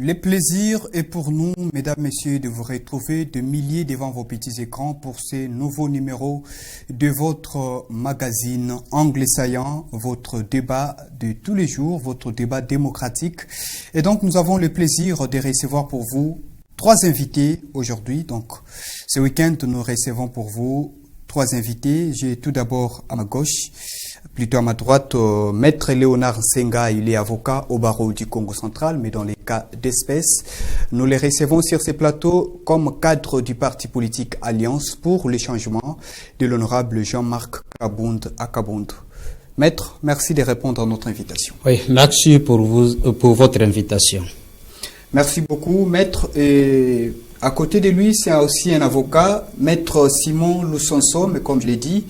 Le plaisir est pour nous, mesdames, messieurs, de vous retrouver de milliers devant vos petits écrans pour ces nouveaux numéros de votre magazine Angle Saillant, votre débat de tous les jours, votre débat démocratique. Et donc, nous avons le plaisir de recevoir pour vous 3 invités aujourd'hui. Donc, ce week-end, nous recevons pour vous 3 invités. J'ai tout d'abord à ma gauche, plutôt à ma droite, Maître Léonard Nsenga. Il est avocat au barreau du Congo central, mais dans les cas d'espèce, nous les recevons sur ces plateaux comme cadre du parti politique Alliance pour le changement de l'honorable Jean-Marc Kabound à Kabound. Maître, merci de répondre à notre invitation. Oui, merci pour votre invitation. Merci beaucoup, Maître. Et à côté de lui, c'est aussi un avocat, Maître Simon Lusonso, mais comme je l'ai dit,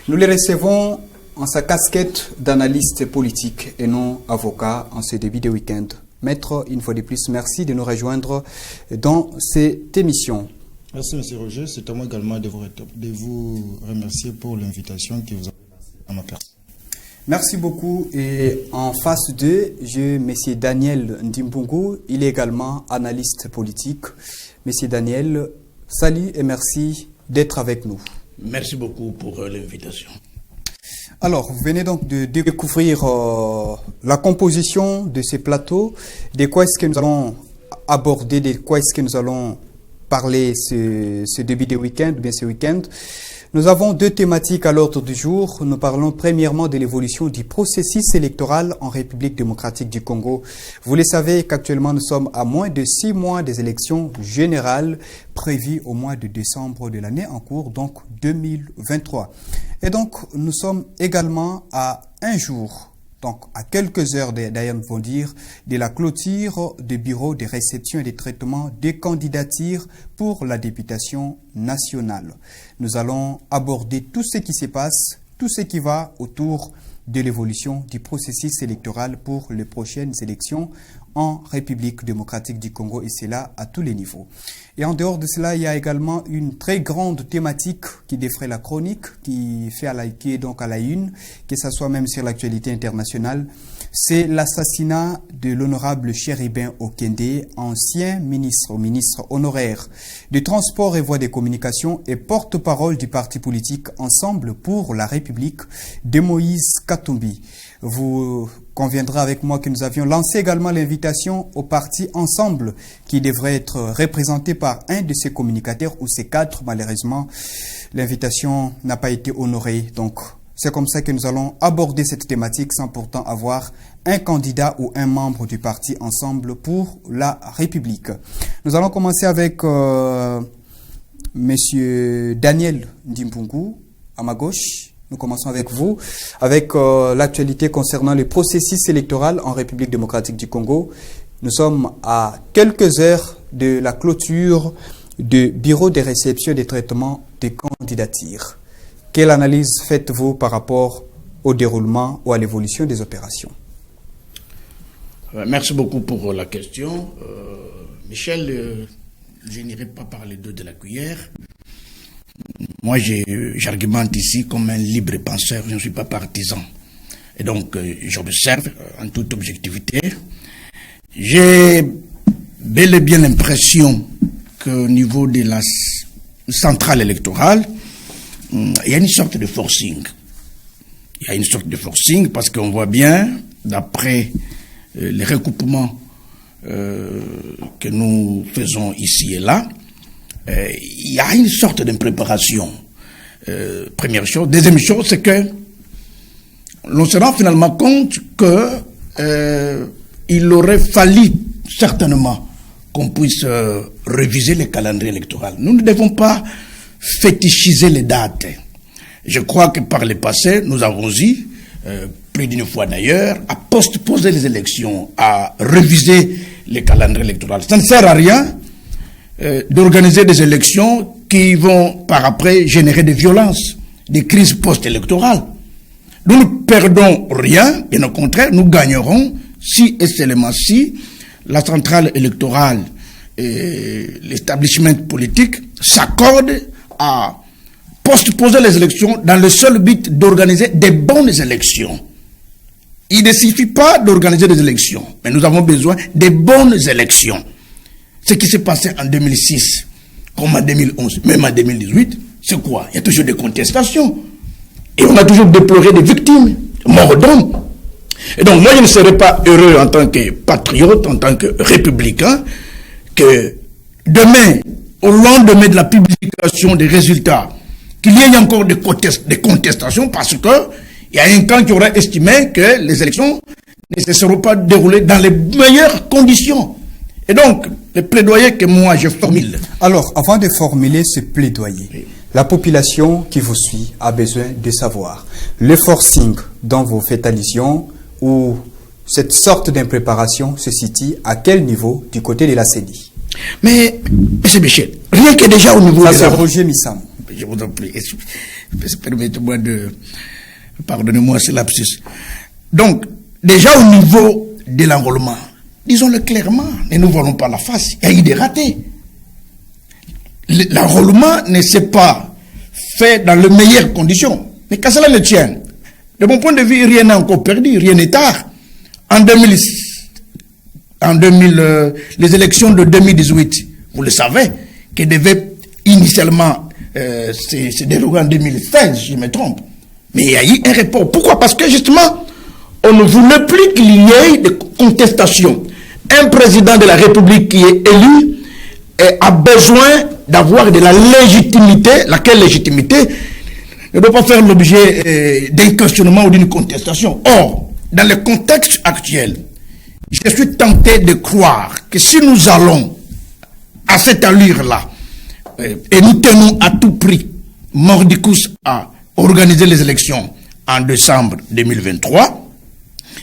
nous les recevons en sa casquette d'analyste politique et non avocat en ce début de week-end. Maître, une fois de plus, merci de nous rejoindre dans cette émission. Merci, M. Roger. C'est à moi également de vous remercier pour l'invitation que vous avez à ma personne. Merci beaucoup. Et en face d'eux, j'ai M. Daniel Ndimbungu. Il est également analyste politique. M. Daniel, salut et merci d'être avec nous. Merci beaucoup pour l'invitation. Alors, vous venez donc de découvrir la composition de ces plateaux. De quoi est-ce que nous allons aborder, de quoi est-ce que nous allons parler ce début de week-end, bien ce week-end. Nous avons 2 thématiques à l'ordre du jour. Nous parlons premièrement de l'évolution du processus électoral en République démocratique du Congo. Vous le savez qu'actuellement nous sommes à moins de 6 mois des élections générales prévues au mois de décembre de l'année en cours, donc 2023. Et donc nous sommes également à un jour, donc à quelques heures d'ailleurs nous allons dire, de la clôture des bureaux de réception et de traitement des candidatures pour la députation nationale. Nous allons aborder tout ce qui se passe, tout ce qui va autour de l'évolution du processus électoral pour les prochaines élections en République démocratique du Congo, et c'est là à tous les niveaux. Et en dehors de cela, il y a également une très grande thématique qui défraie la chronique, qui est donc à la une, que ce soit même sur l'actualité internationale. C'est l'assassinat de l'honorable Chéribin Okende, ancien ministre honoraire du Transport et Voies de Communication et porte-parole du parti politique Ensemble pour la République de Moïse Katumbi. Vous conviendrez avec moi que nous avions lancé également l'invitation au parti Ensemble qui devrait être représenté par un de ses communicateurs ou ses cadres. Malheureusement, l'invitation n'a pas été honorée. Donc, c'est comme ça que nous allons aborder cette thématique sans pourtant avoir un candidat ou un membre du parti Ensemble pour la République. Nous allons commencer avec Monsieur Daniel Ndimbungu à ma gauche. Nous commençons avec vous, avec l'actualité concernant le processus électoral en République démocratique du Congo. Nous sommes à quelques heures de la clôture du bureau de réception et de traitement des candidatures. Quelle analyse faites-vous par rapport au déroulement ou à l'évolution des opérations? Merci beaucoup pour la question. Michel, je n'irai pas parler d'eau de la cuillère. Moi, j'argumente ici comme un libre penseur, je ne suis pas partisan. Et donc, j'observe en toute objectivité. J'ai bel et bien l'impression qu'au niveau de la centrale électorale, il y a une sorte de forcing. Il y a une sorte de forcing parce qu'on voit bien, d'après les recoupements que nous faisons ici et là, il y a une sorte d'impréparation. Première chose. Deuxième chose, c'est que l'on se rend finalement compte que il aurait fallu certainement qu'on puisse réviser le calendrier électoral. Nous ne devons pas fétichiser les dates. Je crois que par le passé, nous avons eu, plus d'une fois d'ailleurs, à postposer les élections, à réviser le calendrier électoral. Ça ne sert à rien d'organiser des élections qui vont par après générer des violences, des crises post-électorales. Nous ne perdons rien, bien au contraire, nous gagnerons si et seulement si la centrale électorale et l'établissement politique s'accordent à postposer les élections dans le seul but d'organiser des bonnes élections. il ne suffit pas d'organiser des élections, mais nous avons besoin de bonnes élections. Ce qui s'est passé en 2006, comme en 2011, même en 2018, c'est quoi? Il y a toujours des contestations. Et on a toujours déploré des victimes, morts d'hommes. Et donc, moi, je ne serais pas heureux en tant que patriote, en tant que républicain, que demain, au lendemain de la publication des résultats, qu'il y ait encore des contestations parce que il y a un camp qui aurait estimé que les élections ne se seront pas déroulées dans les meilleures conditions. Et donc, le plaidoyer que moi je formule. Alors, avant de formuler ce plaidoyer, oui, la population qui vous suit a besoin de savoir le forcing dont vous faites allusion ou cette sorte d'impréparation se situe à quel niveau du côté de la CENI? Mais, M. Michel, rien que déjà au niveau de la... Roger Missam. Je vous en prie, permettez-moi de... Pardonnez-moi ce lapsus. Donc, déjà au niveau de l'enrôlement, disons-le clairement, ne nous voyons pas la face, il y a eu des ratés. L'enrôlement ne s'est pas fait dans les meilleures conditions. Mais qu'à cela ne tienne, de mon point de vue, rien n'est encore perdu, rien n'est tard. Les élections de 2018, vous le savez, qui devaient initialement se dérouler en 2016, si je me trompe. Mais il y a eu un report. Pourquoi? Parce que justement, on ne voulait plus qu'il y ait de contestation. Un président de la République qui est élu a besoin d'avoir de la légitimité, laquelle légitimité ne doit pas faire l'objet d'un questionnement ou d'une contestation. Or, dans le contexte actuel, je suis tenté de croire que si nous allons à cette allure-là, et nous tenons à tout prix, mordicus, à organiser les élections en décembre 2023,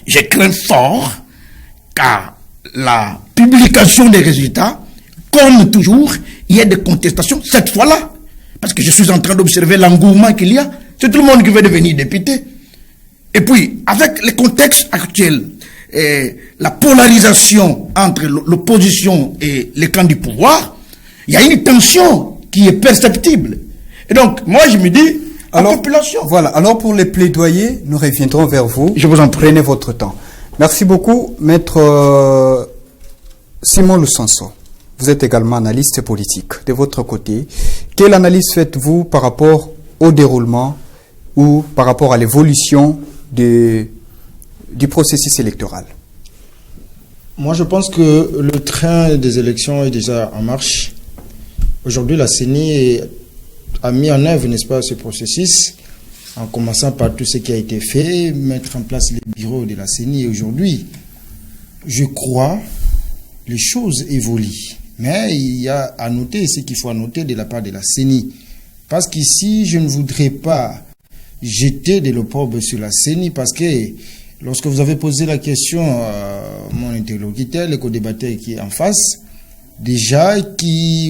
je crains fort qu'à la publication des résultats, comme toujours, il y ait des contestations cette fois-là. Parce que je suis en train d'observer l'engouement qu'il y a. C'est tout le monde qui veut devenir député. Et puis, avec le contexte actuel, la polarisation entre l'opposition et les camps du pouvoir, il y a une tension qui est perceptible. Et donc, moi, je me dis, la population... Voilà, alors pour les plaidoyers, nous reviendrons vers vous. Je vous en prie. Prenez votre temps. Merci beaucoup, Maître Simon Lusanso. Vous êtes également analyste politique. De votre côté, quelle analyse faites-vous par rapport au déroulement ou par rapport à l'évolution du processus électoral? Moi, je pense que le train des élections est déjà en marche. Aujourd'hui, la CENI a mis en œuvre, n'est-ce pas, ce processus, en commençant par tout ce qui a été fait, mettre en place les bureaux de la CENI. Aujourd'hui, je crois, les choses évoluent. Mais il y a à noter ce qu'il faut noter de la part de la CENI. Parce qu'ici, je ne voudrais pas jeter de l'opprobre sur la CENI, parce que lorsque vous avez posé la question à mon interlocuteur, le co-débatteur qui est en face, déjà,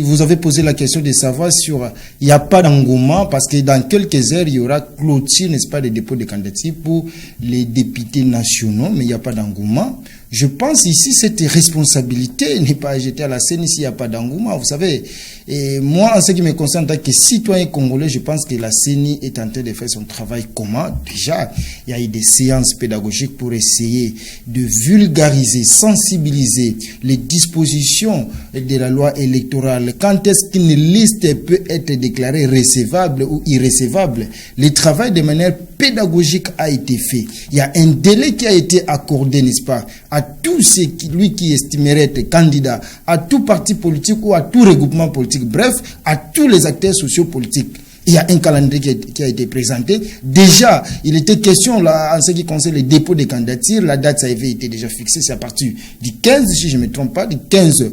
vous avez posé la question de savoir sur, il n'y a pas d'engouement, parce que dans quelques heures, il y aura clôture, n'est-ce pas, des dépôts de candidature pour les députés nationaux, mais il n'y a pas d'engouement. Je pense ici, cette responsabilité n'est pas jetée à la CENI s'il n'y a pas d'engouement. Vous savez, et moi, en ce qui me concerne, en tant que citoyen congolais, je pense que la CENI est en train de faire son travail comment? Déjà, il y a eu des séances pédagogiques pour essayer de vulgariser, sensibiliser les dispositions de la loi électorale. Quand est-ce qu'une liste peut être déclarée recevable ou irrecevable? Le travail de manière pédagogique a été fait. Il y a un délai qui a été accordé, n'est-ce pas, à tout ce qui estimerait être candidat, à tout parti politique ou à tout regroupement politique, bref, à tous les acteurs sociopolitiques. Il y a un calendrier qui a été présenté. Déjà, il était question, là, en ce qui concerne les dépôts de candidatures, la date, ça avait été déjà fixée, c'est à partir du 15, si je ne me trompe pas, du 15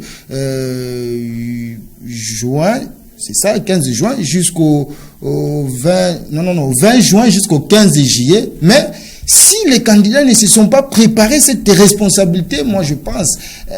juin, c'est ça, 15 juin jusqu'au 20 juin jusqu'au 15 juillet. Mais si les candidats ne se sont pas préparés cette responsabilité, moi je pense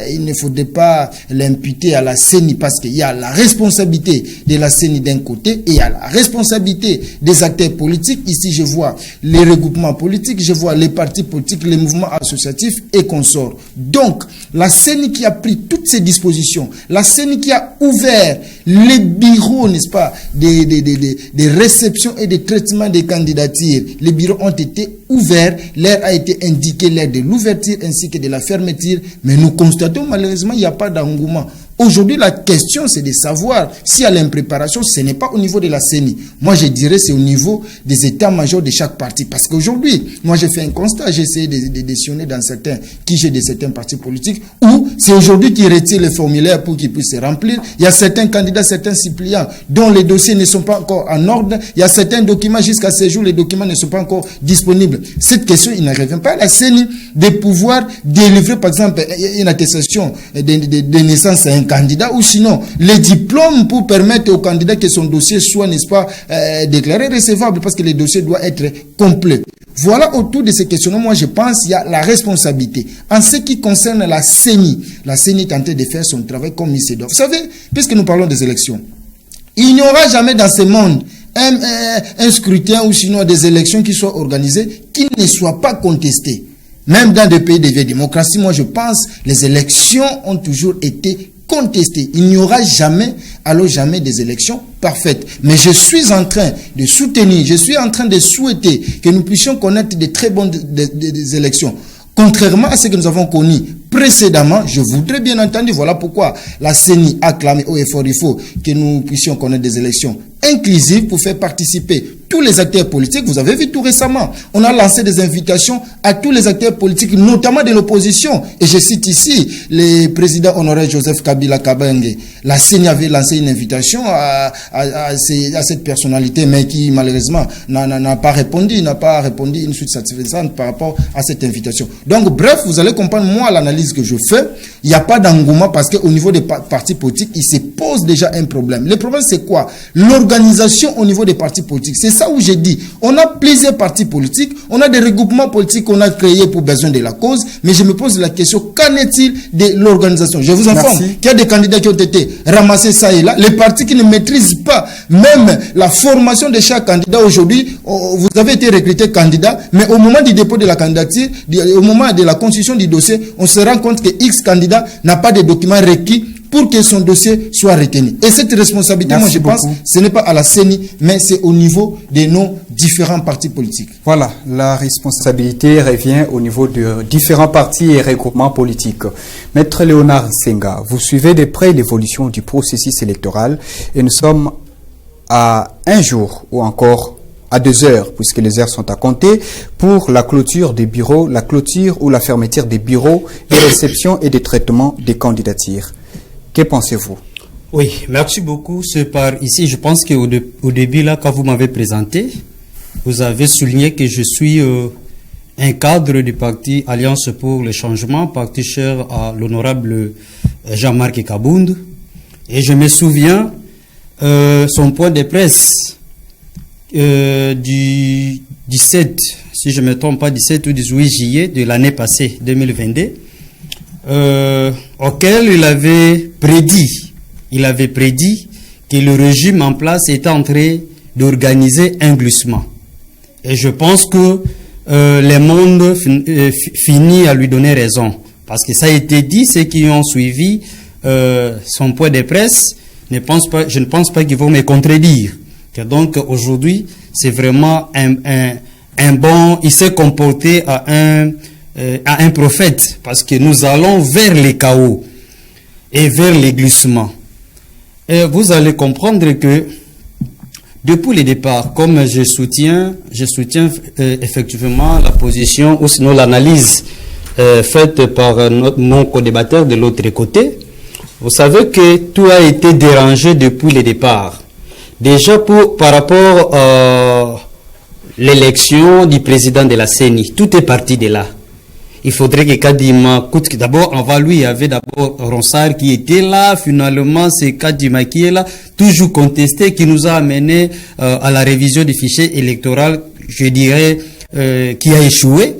il ne faudrait pas l'imputer à la CENI, parce qu'il y a la responsabilité de la CENI d'un côté et il y a la responsabilité des acteurs politiques. Ici je vois les regroupements politiques, je vois les partis politiques, les mouvements associatifs et consorts. Donc la CENI qui a pris toutes ces dispositions, la CENI qui a ouvert les bureaux, n'est-ce pas, des réceptions et des traitements des candidatures, les bureaux ont été ouverts l'heure a été indiquée, l'heure de l'ouverture ainsi que de la fermeture, mais nous constatons malheureusement il n'y a pas d'engouement. Aujourd'hui, la question, c'est de savoir si à l'impréparation, ce n'est pas au niveau de la CENI. Moi, je dirais c'est au niveau des états-majors de chaque parti. Parce qu'aujourd'hui, moi, j'ai fait un constat, j'ai essayé de décisionner dans certains QG de certains partis politiques, où c'est aujourd'hui qu'ils retirent les formulaires pour qu'ils puissent se remplir. Il y a certains candidats, certains suppléants, dont les dossiers ne sont pas encore en ordre. Il y a certains documents, jusqu'à ce jour, les documents ne sont pas encore disponibles. Cette question, il ne revient pas à la CENI de pouvoir délivrer, par exemple, une attestation de naissance à un candidat, ou sinon les diplômes pour permettre au candidat que son dossier soit, n'est-ce pas, déclaré recevable, parce que le dossier doit être complet. Voilà, autour de ces questions, moi je pense qu'il y a la responsabilité. En ce qui concerne la CENI est en train de faire son travail comme il se doit. Vous savez, puisque nous parlons des élections, il n'y aura jamais dans ce monde un scrutin ou sinon des élections qui soient organisées qui ne soient pas contestées. Même dans des pays de vieille démocratie, moi je pense les élections ont toujours été contestées. Il n'y aura jamais, alors jamais des élections parfaites. Mais je suis en train de soutenir, je suis en train de souhaiter que nous puissions connaître de très bonnes des élections. Contrairement à ce que nous avons connu précédemment, je voudrais bien entendu, voilà pourquoi la CENI a clamé haut et fort, il faut que nous puissions connaître des élections inclusives pour faire participer tous les acteurs politiques. Vous avez vu tout récemment, on a lancé des invitations à tous les acteurs politiques, notamment de l'opposition. Et je cite ici le président honoraire Joseph Kabila Kabange. La CENI avait lancé une invitation à cette personnalité, mais qui malheureusement n'a pas répondu une suite satisfaisante par rapport à cette invitation. Donc bref, vous allez comprendre, moi, l'analyse que je fais, il n'y a pas d'engouement parce qu'au niveau des partis politiques, il se pose déjà un problème. Le problème, c'est quoi? L'organisation au niveau des partis politiques. C'est ça où j'ai dit, on a plusieurs partis politiques, on a des regroupements politiques qu'on a créés pour besoin de la cause, mais je me pose la question, qu'en est-il de l'organisation? Je vous informe qu'il y a des candidats qui ont été ramassés ça et là, les partis qui ne maîtrisent pas même la formation de chaque candidat aujourd'hui. Vous avez été recruté candidat, mais au moment du dépôt de la candidature, au moment de la constitution du dossier, on se rend compte que X candidat n'a pas de documents requis pour que son dossier soit retenu. Et cette responsabilité, moi je pense, ce n'est pas à la CENI, mais c'est au niveau de nos différents partis politiques. Voilà, la responsabilité revient au niveau de différents partis et regroupements politiques. Maître Léonard Senga, vous suivez de près l'évolution du processus électoral et nous sommes à un jour ou encore à 2 heures, puisque les heures sont à compter, pour la clôture des bureaux, la clôture ou la fermeture des bureaux de réception et de traitement des candidatures. Que pensez-vous? Oui, merci beaucoup. C'est par ici, je pense qu'au début, là, quand vous m'avez présenté, vous avez souligné que je suis un cadre du parti Alliance pour le changement, parti cher à l'honorable Jean-Marc Kabound. Et je me souviens son point de presse du 17, si je ne me trompe pas, 17 ou 18 juillet de l'année passée, 2022, auquel il avait prédit que le régime en place était en train d'organiser un glissement. Et je pense que le monde finit à lui donner raison. Parce que ça a été dit, ceux qui ont suivi son point de presse, je ne pense pas qu'ils vont me contredire. Que donc aujourd'hui, c'est vraiment un bon, il s'est comporté à un prophète, parce que nous allons vers les chaos et vers les glissements. Et vous allez comprendre que depuis le départ, comme je soutiens effectivement la position ou sinon l'analyse faite par mon co-débatteur de l'autre côté, vous savez que tout a été dérangé depuis le départ. Déjà par rapport à l'élection du président de la CENI, tout est parti de là. Il faudrait que Kadima coûte d'abord, avant lui, il y avait d'abord Ronsard qui était là, finalement c'est Kadima qui est là, toujours contesté, qui nous a amené à la révision du fichier électoral, je dirais, qui a échoué.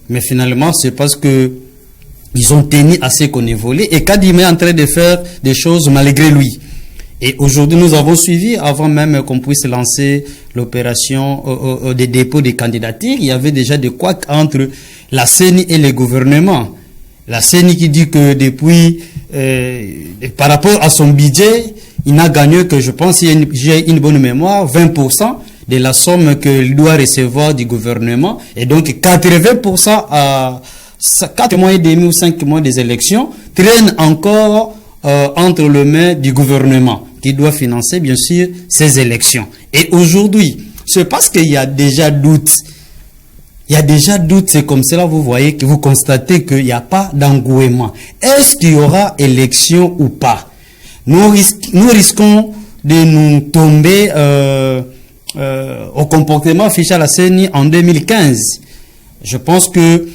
Mais finalement, c'est parce que ils ont tenu à ce qu'on ait volé, et Kadima est en train de faire des choses malgré lui. Et aujourd'hui, nous avons suivi, avant même qu'on puisse lancer l'opération des dépôts des candidatures, il y avait déjà des couacs entre la CENI et le gouvernement. La CENI qui dit que depuis, par rapport à son budget, il n'a gagné que, je pense, si j'ai une bonne mémoire, 20% de la somme qu'il doit recevoir du gouvernement. Et donc 80% à 4 mois et demi ou 5 mois des élections traînent encore entre les mains du gouvernement qui doit financer bien sûr ces élections. Et aujourd'hui, c'est parce qu'il y a déjà doute. Il y a déjà doute, c'est comme cela, vous voyez, que vous constatez qu'il n'y a pas d'engouement. Est-ce qu'il y aura élection ou pas? Nous risquons de nous tomber au comportement affiché à la CENI en 2015. Je pense que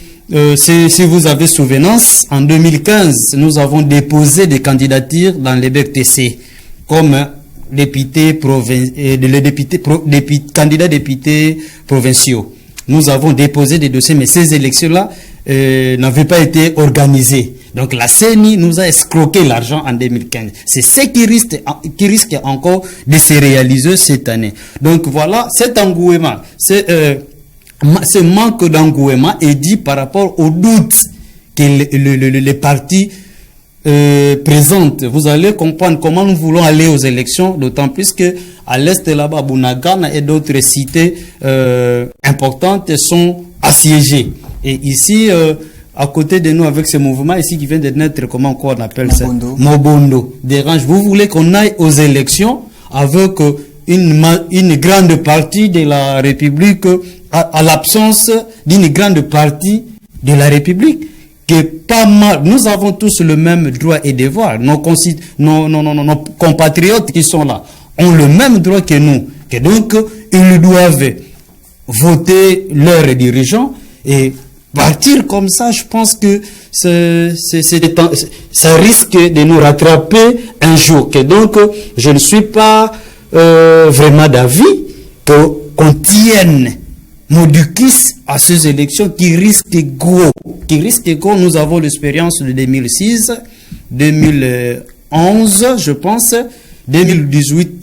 si vous avez souvenance, en 2015, nous avons déposé des candidatures dans les BECTC comme candidats députés provinciaux. Nous avons déposé des dossiers, mais ces élections-là n'avaient pas été organisées. Donc la CENI nous a escroqué l'argent en 2015. C'est ce qui risque encore de se réaliser cette année. Donc voilà, cet engouement, ce manque d'engouement est dit par rapport au doute que les partis présentent. Vous allez comprendre comment nous voulons aller aux élections, d'autant plus que à l'est là-bas, Bunagana et d'autres cités importantes sont assiégées. Et ici, à côté de nous, avec ce mouvement ici qui vient de naître, comment on appelle ça? Mobondo. Dérange. Vous voulez qu'on aille aux élections avec une grande partie de la République, à l'absence d'une grande partie de la République, que pas mal. Nous avons tous le même droit et devoir. Nos compatriotes qui sont là ont le même droit que nous. Que donc, ils doivent voter leurs dirigeants et partir comme ça. Je pense que ça risque de nous rattraper un jour. Que donc, je ne suis pas vraiment d'avis qu'on tienne Modukis à ces élections qui risquent gros. Nous avons l'expérience de 2006, 2011, je pense. 2018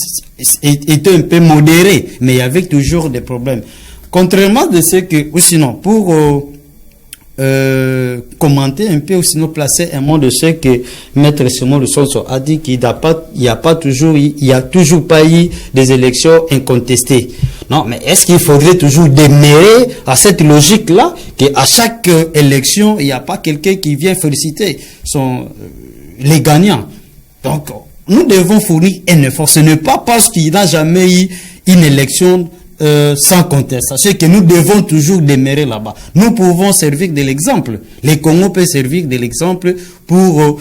était un peu modéré, mais il y avait toujours des problèmes. Contrairement de ce que, ou sinon, pour commenter un peu, ou sinon placer un mot de ce que Maître Simon Lusonso a dit qu'il n'y a toujours pas eu des élections incontestées. Non, mais est-ce qu'il faudrait toujours demeurer à cette logique-là, qu'à chaque élection, il n'y a pas quelqu'un qui vient féliciter les gagnants? Donc, nous devons fournir un effort. Ce n'est pas parce qu'il n'y a jamais eu une élection sans contestation que nous devons toujours demeurer là-bas. Nous pouvons servir de l'exemple. Les Congos peuvent servir de l'exemple pour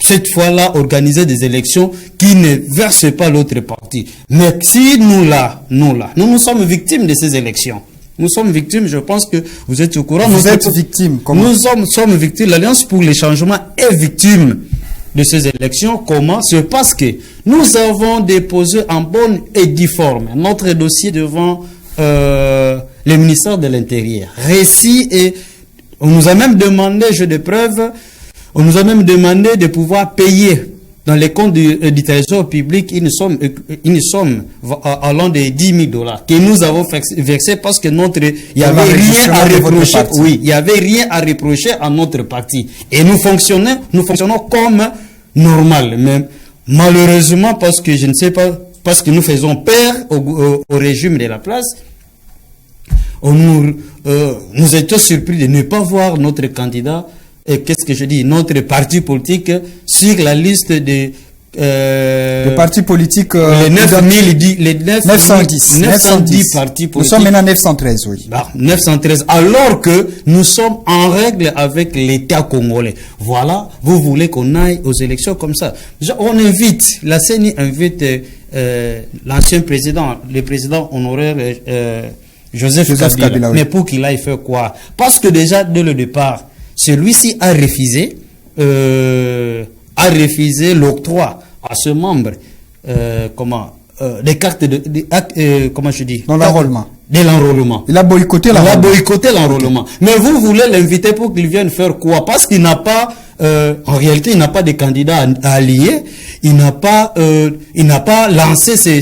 cette fois-là organiser des élections qui ne versent pas l'autre parti. Mais si nous sommes victimes de ces élections. Nous sommes victimes, je pense que vous êtes au courant. Vous êtes victimes. Nous sommes victimes. L'Alliance pour les changements est victime de ces élections. Comment? C'est parce que nous avons déposé en bonne et due forme notre dossier devant le ministère de l'Intérieur. Récit, et on nous a même demandé, jeu de preuves, on nous a même demandé de pouvoir payer dans les comptes du trésor public une somme allant de $10,000 que nous avons versé parce que il y avait rien à reprocher. Oui, il y avait rien à reprocher à notre parti. Et nous fonctionnons comme normal. Mais malheureusement, parce que je ne sais pas, parce que nous faisons peur au régime de la place, nous étions surpris de ne pas voir notre candidat. Et qu'est-ce que je dis? Notre parti politique sur la liste de partis politiques. Les 910 partis politiques. Nous sommes maintenant 913, oui. 913. Alors que nous sommes en règle avec l'État congolais. Voilà, vous voulez qu'on aille aux élections comme ça. On invite, la CENI invite l'ancien président, le président honoraire Joseph Kabila. Mais pour qu'il aille faire quoi? Parce que déjà, dès le départ, celui-ci a refusé l'octroi à ce membre, des cartes comment je dis? L'enrôlement. De l'enrôlement. Il a boycotté l'enrôlement. Mais vous voulez l'inviter pour qu'il vienne faire quoi? Parce qu'il n'a pas, en réalité, il n'a pas de candidat à allier. Il n'a pas lancé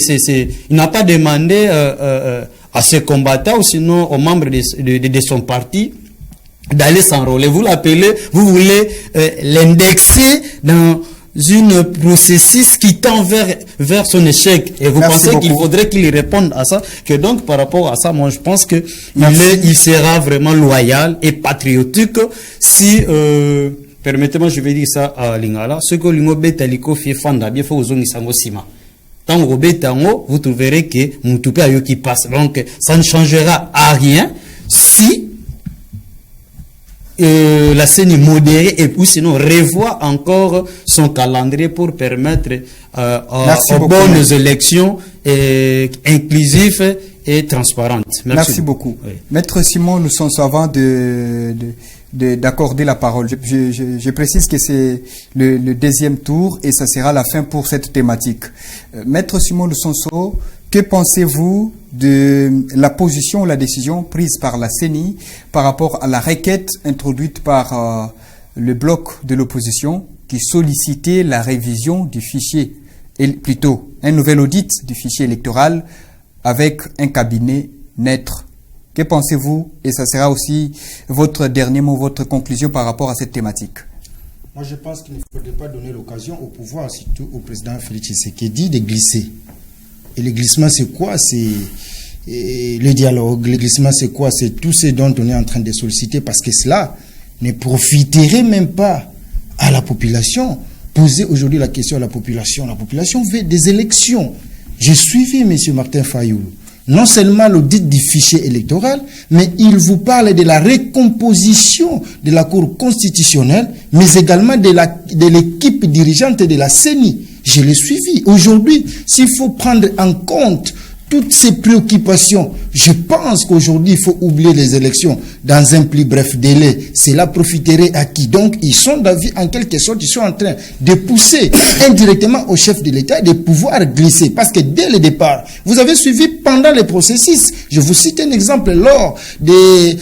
il n'a pas demandé à ses combattants ou sinon aux membres de son parti d'aller s'enrôler. Vous l'appelez, vous voulez l'indexer dans un processus qui tend vers son échec. Et vous Merci pensez qu'il beaucoup. faudrait qu'il réponde à ça? Que donc, par rapport à ça, moi, je pense que il sera vraiment loyal et patriotique si, permettez-moi, je vais dire ça à Lingala, ce que l'Ingo Betaliko fait fanda, bien fait aux Zongisango Sima. Tant au Betango, vous trouverez que Moutoupé a eu qui passe. Donc, ça ne changera à rien si la CENI modérée et ou sinon revoit encore son calendrier pour permettre aux beaucoup. bonnes élections inclusives et transparentes. Merci beaucoup. Oui. Maître Simon, nous sommes avant d'accorder la parole. Je précise que c'est le deuxième tour et ça sera la fin pour cette thématique. Maître Simon Lusonso, que pensez-vous de la position, la décision prise par la CENI par rapport à la requête introduite par le bloc de l'opposition qui sollicitait la révision du fichier, plutôt un nouvel audit du fichier électoral avec un cabinet neutre? Que pensez-vous? Et ça sera aussi votre dernier mot, votre conclusion par rapport à cette thématique. Moi, je pense qu'il ne faudrait pas donner l'occasion au pouvoir, surtout au président Félix Tshisekedi, de glisser. Et le glissement, c'est quoi? C'est le dialogue. Le glissement, c'est quoi? C'est tout ce dont on est en train de solliciter, parce que cela ne profiterait même pas à la population. Posez aujourd'hui la question à la population. La population veut des élections. J'ai suivi M. Martin Fayoulou. Non seulement l'audit du fichier électoral, mais il vous parle de la recomposition de la Cour constitutionnelle, mais également de l'équipe dirigeante de la CENI. Je l'ai suivi. Aujourd'hui, s'il faut prendre en compte toutes ces préoccupations, je pense qu'aujourd'hui, il faut oublier les élections dans un plus bref délai. Cela profiterait à qui? Donc, ils sont d'avis, en quelque sorte, ils sont en train de pousser indirectement au chef de l'État de pouvoir glisser. Parce que dès le départ, vous avez suivi pendant le processus. Je vous cite un exemple lors de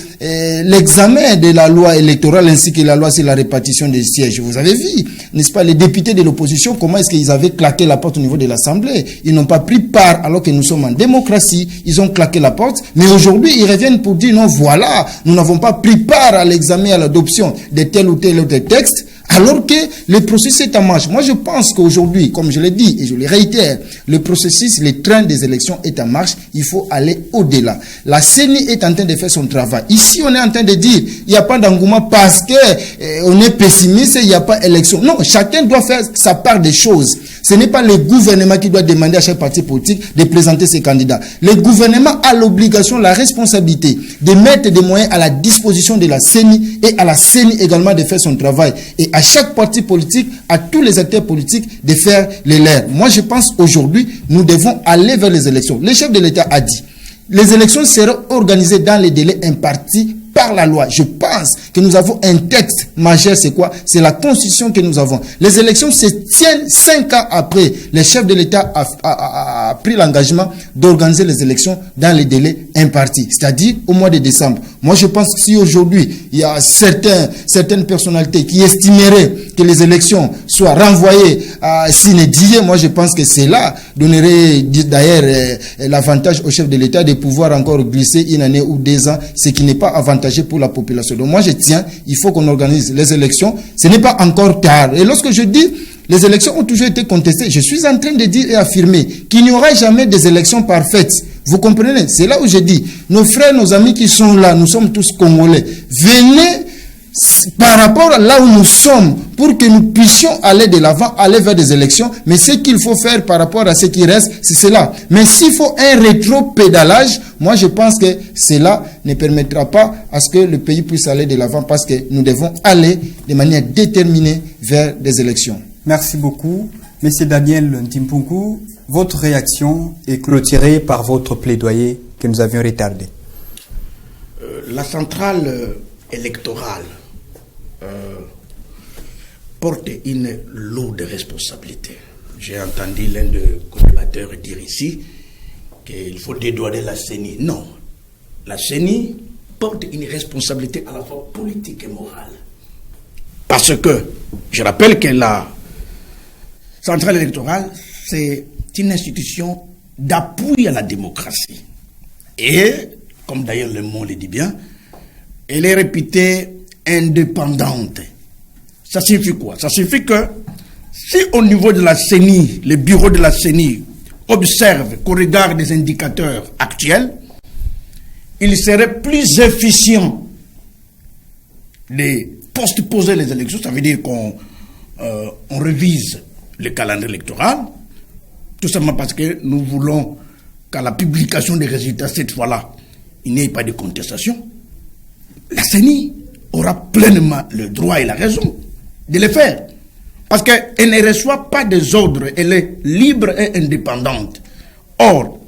l'examen de la loi électorale ainsi que la loi sur la répartition des sièges. Vous avez vu, n'est-ce pas, les députés de l'opposition, comment est-ce qu'ils avaient claqué la porte au niveau de l'Assemblée? Ils n'ont pas pris part alors que nous sommes en démocratie. Ils ont claqué la porte. Mais aujourd'hui, ils reviennent pour dire non, voilà, nous n'avons pas pris part à l'examen, à l'adoption de tel ou tel autre texte, alors que le processus est en marche. Moi, je pense qu'aujourd'hui, comme je l'ai dit et je le réitère, le processus, le train des élections est en marche. Il faut aller au-delà. La CENI est en train de faire son travail. Ici, on est en train de dire il n'y a pas d'engouement parce que on est pessimiste, il n'y a pas élection. Non, chacun doit faire sa part des choses. Ce n'est pas le gouvernement qui doit demander à chaque parti politique de présenter ses candidats. Le gouvernement a l'obligation, la responsabilité de mettre des moyens à la disposition de la CENI et à la CENI également de faire son travail. Et à chaque parti politique, à tous les acteurs politiques de faire les leurs. Moi, je pense aujourd'hui, nous devons aller vers les élections. Le chef de l'État a dit, les élections seront organisées dans les délais impartis par la loi. Je pense que nous avons un texte majeur, c'est quoi? C'est la constitution que nous avons. Les élections se tiennent 5 ans après. Le chef de l'État a pris l'engagement d'organiser les élections dans les délais impartis, c'est-à-dire au mois de décembre. Moi, je pense que si aujourd'hui, il y a certaines personnalités qui estimeraient que les élections soient renvoyées à sine die, moi, je pense que cela donnerait d'ailleurs l'avantage au chef de l'État de pouvoir encore glisser une année ou 2 ans, ce qui n'est pas avantageux pour la population. Donc moi, je tiens, il faut qu'on organise les élections. Ce n'est pas encore tard. Et lorsque je dis les élections ont toujours été contestées, je suis en train de dire et affirmer qu'il n'y aura jamais des élections parfaites. Vous comprenez? C'est là où je dis, nos frères, nos amis qui sont là, nous sommes tous Congolais. Venez par rapport à là où nous sommes pour que nous puissions aller de l'avant, aller vers des élections. Mais ce qu'il faut faire par rapport à ce qui reste, c'est cela. Mais s'il faut un rétro-pédalage, moi je pense que cela ne permettra pas à ce que le pays puisse aller de l'avant parce que nous devons aller de manière déterminée vers des élections. Merci beaucoup. Monsieur Daniel Ntimpunku, votre réaction est clôturée par votre plaidoyer que nous avions retardé. La centrale électorale porte une lourde responsabilité. J'ai entendu l'un des co-débatteurs dire ici qu'il faut dédouaner la CENI. Non, la CENI porte une responsabilité à la fois politique et morale. Parce que, je rappelle que la centrale électorale, c'est une institution d'appui à la démocratie. Et, comme d'ailleurs le mot le dit bien, elle est réputée indépendante. Ça signifie quoi? Ça signifie que si au niveau de la CENI, le bureau de la CENI observe qu'au regard des indicateurs actuels, il serait plus efficient de postposer les élections, ça veut dire qu'on révise le calendrier électoral, tout simplement parce que nous voulons qu'à la publication des résultats, cette fois-là, il n'y ait pas de contestation. La CENI aura pleinement le droit et la raison de le faire. Parce qu'elle ne reçoit pas des ordres, elle est libre et indépendante. Or,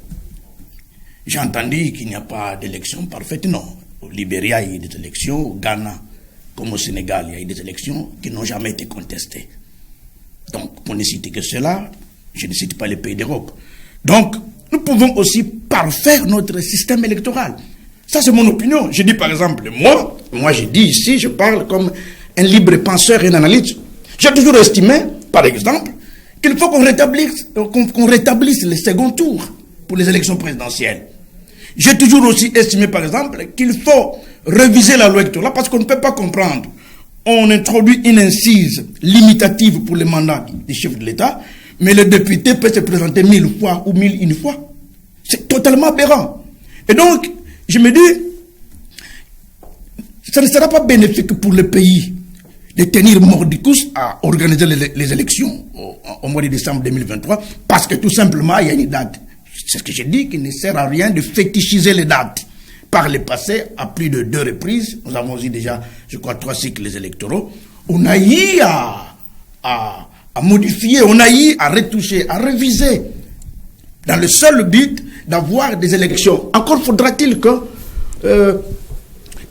j'ai entendu qu'il n'y a pas d'élection parfaite. Non. Au Libéria, il y a eu des élections. Au Ghana, comme au Sénégal, il y a eu des élections qui n'ont jamais été contestées. Donc, pour ne citer que cela, je ne cite pas les pays d'Europe. Donc, nous pouvons aussi parfaire notre système électoral. Ça, c'est mon opinion. Je dis par exemple, moi je dis ici, je parle comme un libre penseur et un analyste. J'ai toujours estimé, par exemple, qu'il faut qu'on rétablisse le second tour pour les élections présidentielles. J'ai toujours aussi estimé, par exemple, qu'il faut réviser la loi électorale parce qu'on ne peut pas comprendre. On introduit une incise limitative pour les mandats des chefs de l'État, mais le député peut se présenter 1000 fois ou 1001 fois. C'est totalement aberrant. Et donc, je me dis, ça ne sera pas bénéfique pour le pays de tenir mordicus à organiser les élections au mois de décembre 2023, parce que tout simplement, il y a une date. C'est ce que j'ai dit, qu'il ne sert à rien de fétichiser les dates. Par le passé, à plus de 2 reprises, nous avons eu déjà, je crois, 3 cycles électoraux, on a eu à modifier, on a eu à retoucher, à réviser, dans le seul but d'avoir des élections. Encore faudra-t-il que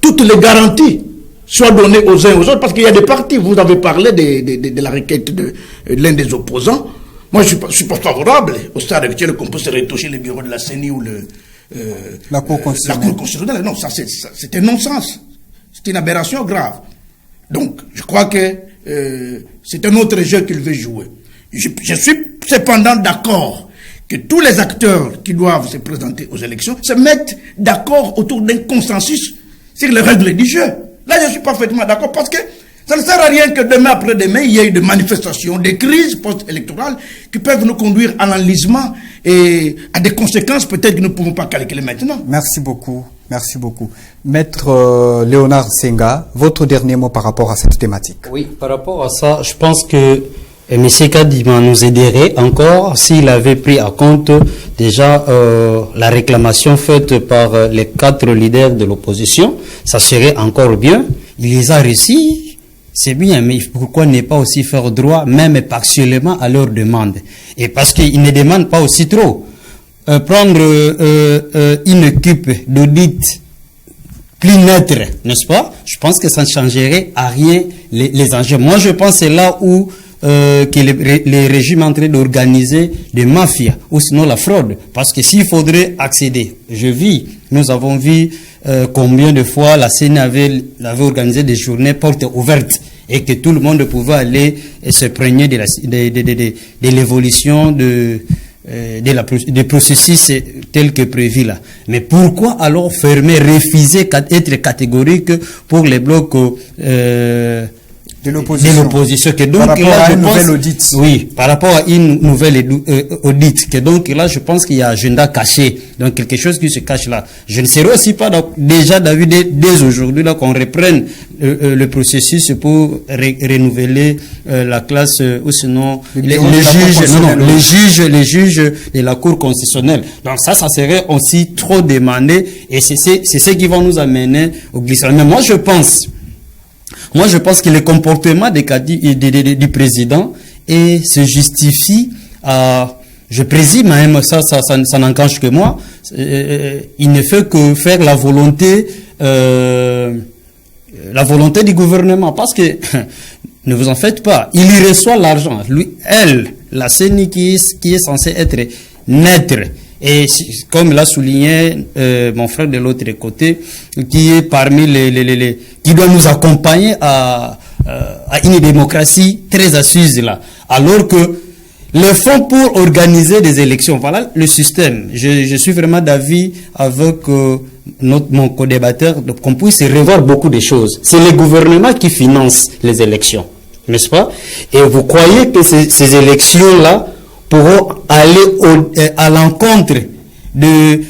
toutes les garanties soient données aux uns et aux autres, parce qu'il y a des partis. Vous avez parlé de la requête de l'un des opposants. Moi, je ne suis pas favorable au stade actuel qu'on peut se retoucher le bureau de la CENI ou la Cour constitutionnelle. Non, ça c'est un non-sens. C'est une aberration grave. Donc, je crois que c'est un autre jeu qu'il veut jouer. Je suis cependant d'accord que tous les acteurs qui doivent se présenter aux élections se mettent d'accord autour d'un consensus sur les règles du jeu. Là, je suis parfaitement d'accord parce que ça ne sert à rien que demain après-demain, il y ait des manifestations, des crises post-électorales qui peuvent nous conduire à l'enlisement et à des conséquences peut-être que nous ne pouvons pas calculer maintenant. Merci beaucoup. Merci beaucoup. Maître Léonard Senga, votre dernier mot par rapport à cette thématique. Oui, par rapport à ça, je pense que M. Kadima nous aiderait encore s'il avait pris en compte déjà la réclamation faite par les 4 leaders de l'opposition. Ça serait encore bien. Il les a réussi, c'est bien, mais pourquoi ne pas aussi faire droit, même partiellement, à leurs demandes? Et parce qu'ils ne demandent pas aussi trop. Prendre une équipe d'audit plus neutre, n'est-ce pas? Je pense que ça ne changerait à rien les enjeux. Moi, je pense que c'est là où que les régimes sont en train d'organiser des mafias ou sinon la fraude. Parce que s'il faudrait accéder, nous avons vu combien de fois la CENI avait organisé des journées portes ouvertes et que tout le monde pouvait aller se prégner de l'évolution des processus tels que prévus là. Mais pourquoi alors fermer, refuser, être catégorique pour les blocs de l'opposition, que donc par rapport là, à une nouvelle audit. Oui, par rapport à une nouvelle audit, que donc là, je pense qu'il y a un agenda caché, donc quelque chose qui se cache là. Je ne serais aussi pas déjà d'avis dès aujourd'hui là qu'on reprenne le processus pour renouveler la classe ou sinon les juges de la Cour constitutionnelle. Donc ça serait aussi trop demandé et c'est ce qui va nous amener au glissement. Mais moi, je pense que le comportement du président se justifie je présume même ça n'engage que moi, il ne fait que faire la volonté du gouvernement, parce que ne vous en faites pas, il y reçoit l'argent, la CENI qui est censée être neutre. Et comme l'a souligné mon frère de l'autre côté, qui est parmi qui doit nous accompagner à une démocratie très assise là. Alors que les fonds pour organiser des élections, voilà le système. Je suis vraiment d'avis avec mon co-débatteur qu'on puisse revoir beaucoup de choses. C'est le gouvernement qui finance les élections. n'est-ce pas? Et vous croyez que ces élections-là pourront aller à l'encontre de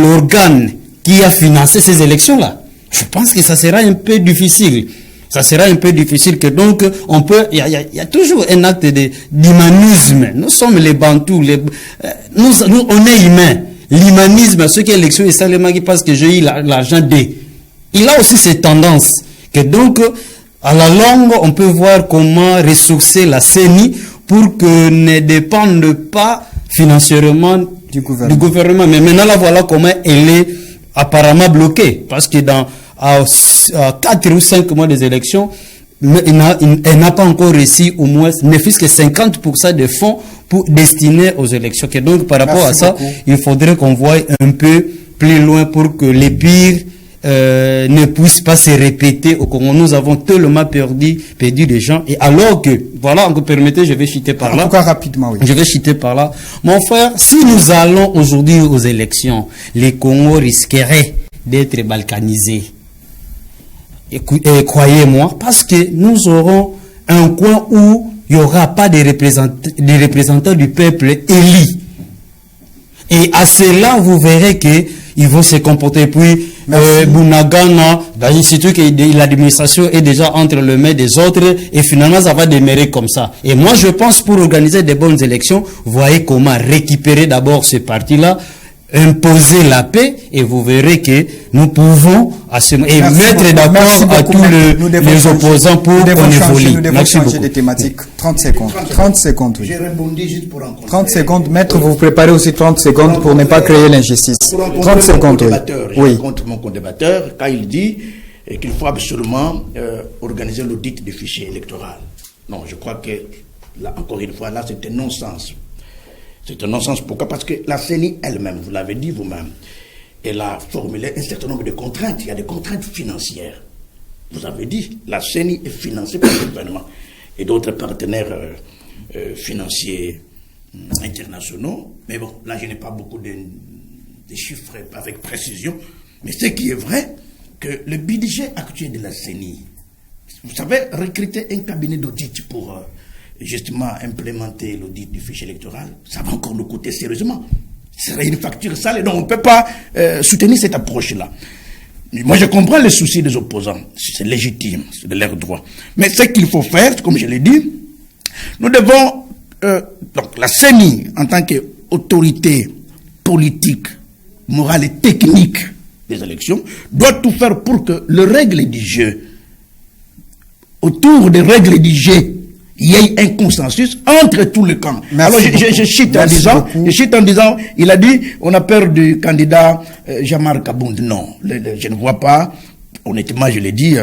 l'organe qui a financé ces élections-là? Je pense que ça sera un peu difficile. Ça sera un peu difficile que donc on peut, il y a toujours un acte d'humanisme. Nous sommes les Bantous, nous on est humains. L'humanisme, ce qui est élection, et ça les qui parce que j'ai eu l'argent des. Il a aussi cette tendance que donc à la longue on peut voir comment ressourcer la CENI pour que ne dépende pas financièrement du gouvernement. Mais maintenant là voilà comment elle est apparemment bloquée parce que à 4 ou 5 mois des élections, elle n'a pas encore reçu au moins ne fût-ce que 50% de fonds destinés aux élections. Et donc par rapport à ça, il faudrait qu'on voie un peu plus loin pour que les pires ne puissent pas se répéter au Congo. Nous avons tellement perdu des gens. Et alors que, voilà, vous permettez, je vais chuter par là. En tout cas, rapidement, oui. Je vais chuter par là. Mon frère, si nous allons aujourd'hui aux élections, les Congos risqueraient d'être balkanisés. Et croyez-moi, parce que nous aurons un coin où il n'y aura pas de représentants du peuple élus. Et à cela, vous verrez que ils vont se comporter. Puis, Bunagana, dans l'institut que l'administration est déjà entre les mains des autres, et finalement, ça va demeurer comme ça. Et moi, je pense, pour organiser des bonnes élections, voyez comment récupérer d'abord ce parti-là, imposer la paix, et vous verrez que nous pouvons mettre d'accord à tous les opposants pour qu'on évolue. Nous devons changer de thématique. 30 secondes. 30 secondes, oui. J'ai rebondi juste pour rencontrer. 30 secondes. Maître, vous préparez aussi 30 secondes pour ne pas créer l'injustice. 30 secondes, oui. Je rencontre mon co-débatteur quand il dit qu'il faut absolument organiser l'audit du fichier électoral. Non, je crois que, là, encore une fois, là, c'est un non-sens. C'est un non-sens. Pourquoi? Parce que la CENI elle-même, vous l'avez dit vous-même, elle a formulé un certain nombre de contraintes. Il y a des contraintes financières. Vous avez dit, la CENI est financée par le gouvernement et d'autres partenaires financiers internationaux. Mais bon, là, je n'ai pas beaucoup de chiffres avec précision. Mais ce qui est vrai, que le budget actuel de la CENI, vous savez, recruter un cabinet d'audit pour justement implémenter l'audit du fichier électoral, ça va encore nous coûter sérieusement. Ce serait une facture sale, et donc on ne peut pas soutenir cette approche-là. Moi, je comprends les soucis des opposants, c'est légitime, c'est de leur droit. Mais ce qu'il faut faire, comme je l'ai dit, nous devons, donc la CENI, en tant qu'autorité politique, morale et technique des élections, doit tout faire pour que les règles du jeu, autour des règles du jeu, il y ait un consensus entre tous les camps. Alors je cite en disant, il a dit, on a peur du candidat Jean-Marc Abound. Non, je ne vois pas, honnêtement je l'ai dit,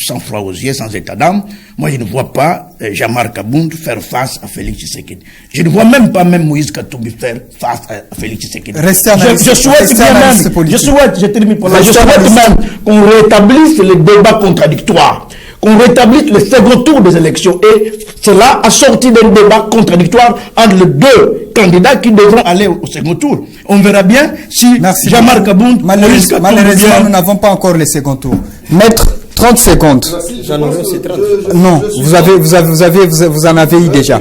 sans froid aux yeux, sans état d'âme, moi je ne vois pas Jean-Marc Abound faire face à Félix Tshisekedi. Je ne vois même pas Moïse Katumbi faire face à Félix Tshisekedi. Je souhaite même qu'on rétablisse les débats contradictoires, qu'on rétablisse le second tour des élections, et cela a sorti d'un débat contradictoire entre les deux candidats qui devront aller au second tour. On verra bien si Jean-Marc Abound, malheureusement, nous n'avons pas encore le second tour. Maître, 30 secondes. Non, vous en avez eu déjà.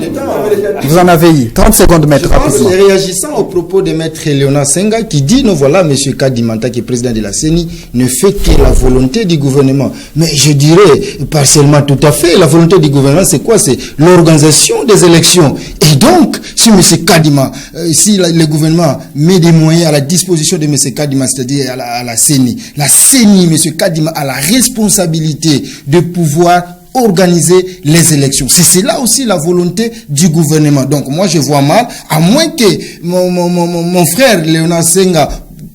Vous en avez eu. 30 secondes, maître. Réagissant au propos de maître Léonard Senga qui dit, non, voilà, M. Kadimanta, qui est président de la CENI, ne fait que la volonté du gouvernement. Mais je dirais, partiellement tout à fait, la volonté du gouvernement, c'est quoi? C'est l'organisation des élections. Et donc, si M. Kadima, si le gouvernement met des moyens à la disposition de M. Kadima, c'est-à-dire à la CENI, M. Kadima a la responsabilité de pouvoir organiser les élections. C'est là aussi la volonté du gouvernement. Donc moi je vois mal, à moins que mon frère Léonard Senga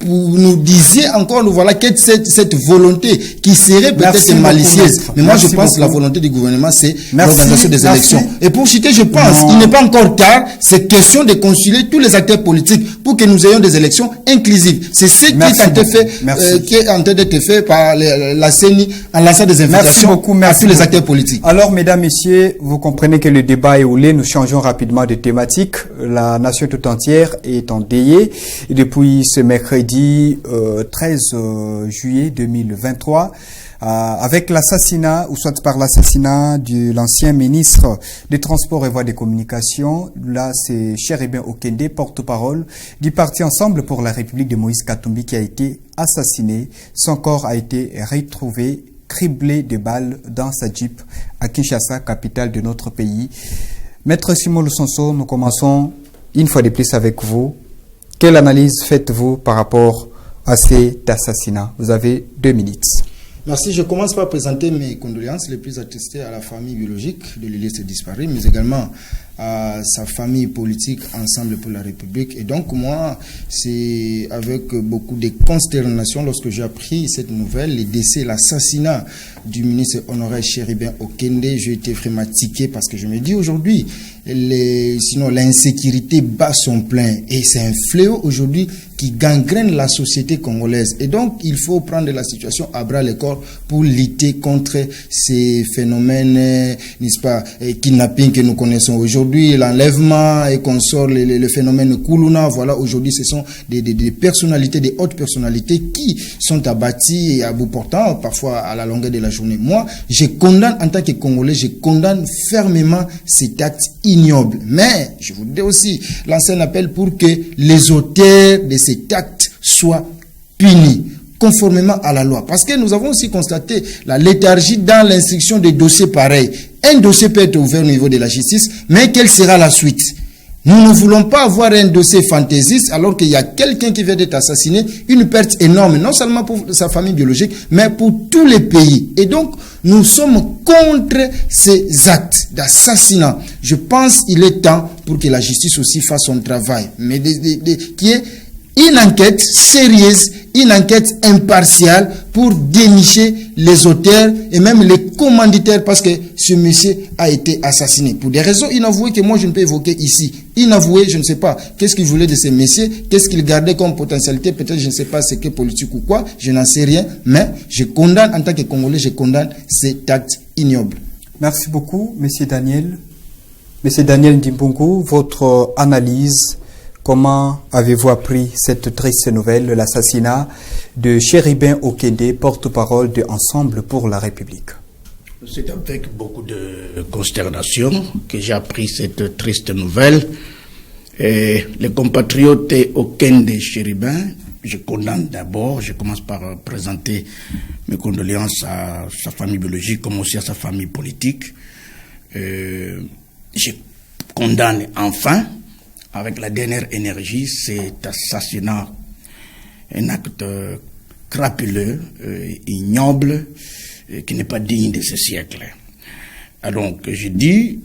nous disait encore, nous voilà, cette volonté qui serait peut-être malicieuse. Mais moi, je pense que la volonté du gouvernement, c'est l'organisation des élections. Et pour citer, je pense qu'il n'est pas encore tard, c'est question de concilier tous les acteurs politiques pour que nous ayons des élections inclusives. C'est ce qui est en train d'être fait par la CENI en lançant des invitations à tous les acteurs politiques. Alors, mesdames, messieurs, vous comprenez que le débat est houlé. Nous changeons rapidement de thématique. La nation tout entière est endeuillée. Et depuis ce mercredi 13 juillet 2023, avec l'assassinat, ou soit par l'assassinat de l'ancien ministre des Transports et Voies de Communication. Là, c'est Chéribin Okende, porte-parole du parti Ensemble pour la République de Moïse Katumbi, qui a été assassiné. Son corps a été retrouvé criblé de balles dans sa Jeep à Kinshasa, capitale de notre pays. Maître Simon Lusonso, nous commençons une fois de plus avec vous. Quelle analyse faites-vous par rapport à cet assassinat? Vous avez 2 minutes. Merci. Je commence par présenter mes condoléances les plus attestées à la famille biologique de l'illustre disparu, mais également à sa famille politique Ensemble pour la République. Et donc moi, c'est avec beaucoup de consternation lorsque j'ai appris cette nouvelle, le décès, l'assassinat du ministre honoraire Chéribin Okende. J'ai été vraiment tiqué parce que je me dis aujourd'hui, sinon l'insécurité bat son plein et c'est un fléau aujourd'hui qui gangrène la société congolaise. Et donc, il faut prendre la situation à bras le corps pour lutter contre ces phénomènes, n'est-ce pas, kidnapping que nous connaissons aujourd'hui, l'enlèvement et qu'on sort le phénomène Kuluna. Voilà, aujourd'hui, ce sont des personnalités, des hautes personnalités qui sont abattues et à bout portant, parfois à la longueur de la journée. Moi, je condamne, en tant que Congolais, je condamne fermement cet acte ignoble. Mais, je vous dis aussi, lancer un appel pour que les auteurs de cet acte soient punis conformément à la loi. Parce que nous avons aussi constaté la léthargie dans l'instruction des dossiers pareils. Un dossier peut être ouvert au niveau de la justice, mais quelle sera la suite? Nous ne voulons pas avoir un dossier fantaisiste alors qu'il y a quelqu'un qui vient d'être assassiné, une perte énorme, non seulement pour sa famille biologique, mais pour tous les pays. Et donc, nous sommes contre ces actes d'assassinat. Je pense qu'il est temps pour que la justice aussi fasse son travail, mais qui est une enquête sérieuse, une enquête impartiale pour dénicher les auteurs et même les commanditaires parce que ce monsieur a été assassiné. Pour des raisons inavouées que moi je ne peux évoquer ici. Inavouées, je ne sais pas. Qu'est-ce qu'il voulait de ces messieurs? Qu'est-ce qu'il gardait comme potentialité? Peut-être je ne sais pas c'est que politique ou quoi. Je n'en sais rien. Mais je condamne, en tant que Congolais, je condamne cet acte ignoble. Merci beaucoup, Monsieur Daniel. Monsieur Daniel Ndimbungu, votre analyse. Comment avez-vous appris cette triste nouvelle, l'assassinat de Chéribin Okende, porte-parole de Ensemble pour la République? C'est avec beaucoup de consternation que j'ai appris cette triste nouvelle. Et les compatriotes Okende Chéribin, je condamne d'abord, je commence par présenter mes condoléances à sa famille biologique comme aussi à sa famille politique. Je condamne enfin, avec la dernière énergie, cet assassinat, un acte crapuleux, ignoble, qui n'est pas digne de ce siècle. Donc, je dis,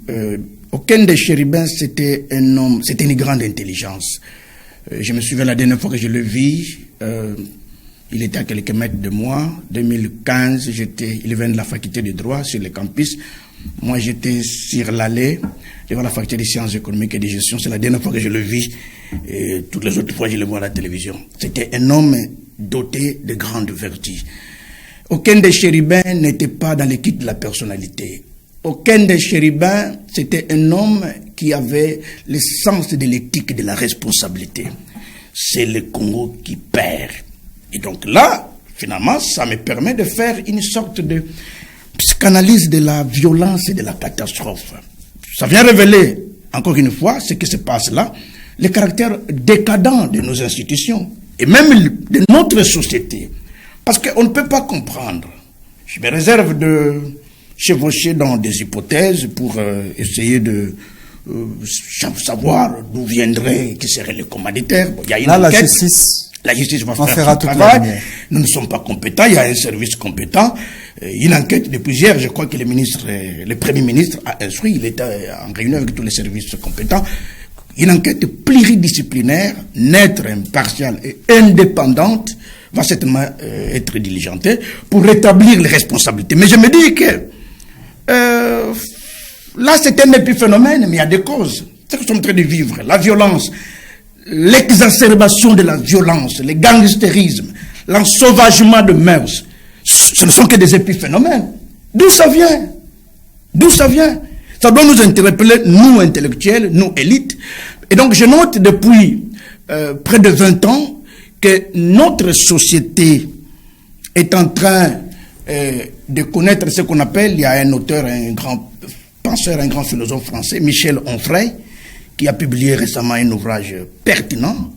Okende Chéribin, c'était un homme, c'était une grande intelligence. Je me souviens la dernière fois que je le vis, il était à quelques mètres de moi. 2015, il venait de la faculté de droit sur le campus. Moi, j'étais sur l'allée, devant la faculté des sciences économiques et de gestion. C'est la dernière fois que je le vis. Et toutes les autres fois, je le vois à la télévision. C'était un homme doté de grandes vertus. Okende Chéribin n'était pas dans l'équipe de la personnalité. Okende Chéribin, c'était un homme qui avait le sens de l'éthique et de la responsabilité. C'est le Congo qui perd. Et donc là, finalement, ça me permet de faire une sorte de psychanalyse de la violence et de la catastrophe. Ça vient révéler, encore une fois, ce qui se passe là, le caractère décadent de nos institutions et même de notre société. Parce qu'on ne peut pas comprendre. Je me réserve de chevaucher dans des hypothèses pour essayer de savoir d'où viendrait, qui serait le commanditaire. Bon, il y a une enquête. La justice va faire son travail. Nous ne sommes pas compétents. Il y a un service compétent. Une enquête de plusieurs. Je crois que le Premier ministre a instruit. Il était en réunion avec tous les services compétents. Une enquête pluridisciplinaire, neutre, impartiale et indépendante va certainement être diligentée pour rétablir les responsabilités. Mais je me dis que là, c'est un épiphénomène, mais il y a des causes. C'est ce que nous sommes en train de vivre. La violence, l'exacerbation de la violence, le gangstérisme, l'ensauvagement de mœurs, ce ne sont que des épiphénomènes. D'où ça vient? D'où ça vient? Ça doit nous interpeller, nous intellectuels, nous élites. Et donc je note depuis près de 20 ans que notre société est en train de connaître ce qu'on appelle, il y a un auteur, un grand penseur, un grand philosophe français, Michel Onfray, qui a publié récemment un ouvrage pertinent.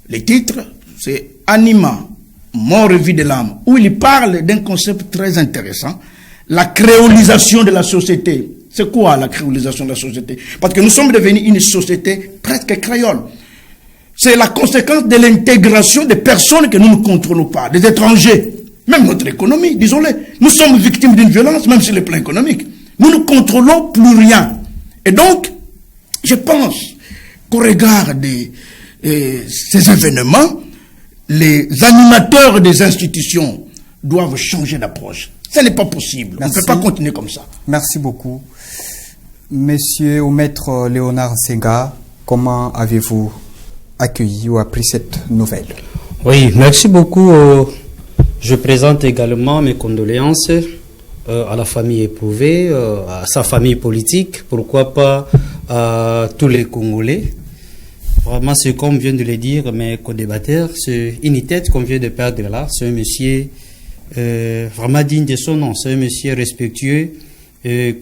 Le titre, c'est Anima, mort et vie de l'âme, où il parle d'un concept très intéressant, la créolisation de la société. C'est quoi la créolisation de la société? Parce que nous sommes devenus une société presque créole. C'est la conséquence de l'intégration des personnes que nous ne contrôlons pas, des étrangers. Même notre économie, disons-le. Nous sommes victimes d'une violence, même sur le plan économique. Nous ne contrôlons plus rien. Et donc, je pense qu'au regard de ces événements, les animateurs des institutions doivent changer d'approche. Ce n'est pas possible. Merci. On ne peut pas continuer comme ça. Merci beaucoup. Monsieur ou maître Léonard Nsenga, comment avez-vous accueilli ou appris cette nouvelle? Oui, merci beaucoup. Je présente également mes condoléances à la famille éprouvée, à sa famille politique, pourquoi pas à tous les Congolais. Vraiment, c'est comme vient de le dire mes co-débatteurs, c'est une tête qu'on vient de perdre là. C'est un monsieur vraiment digne de son nom, c'est un monsieur respectueux. En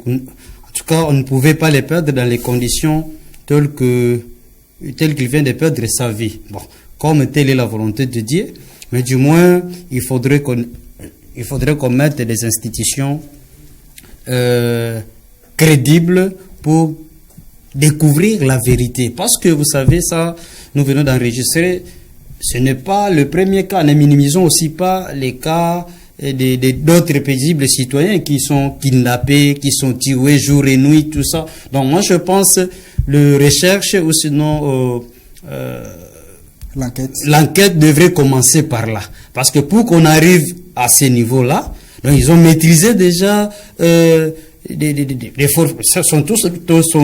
tout cas, on ne pouvait pas les perdre dans les conditions telles qu'il vient de perdre sa vie. Bon, comme telle est la volonté de Dieu, mais du moins, il faudrait qu'on mette des institutions crédibles pour découvrir la vérité. Parce que vous savez, ça, nous venons d'enregistrer, ce n'est pas le premier cas. Ne minimisons aussi pas les cas d'autres paisibles citoyens qui sont kidnappés, qui sont tués jour et nuit, tout ça. Donc moi, je pense le recherche ou sinon l'enquête devrait commencer par là. Parce que pour qu'on arrive à ce niveau-là, donc ils ont maîtrisé déjà des forfaits. Ce sont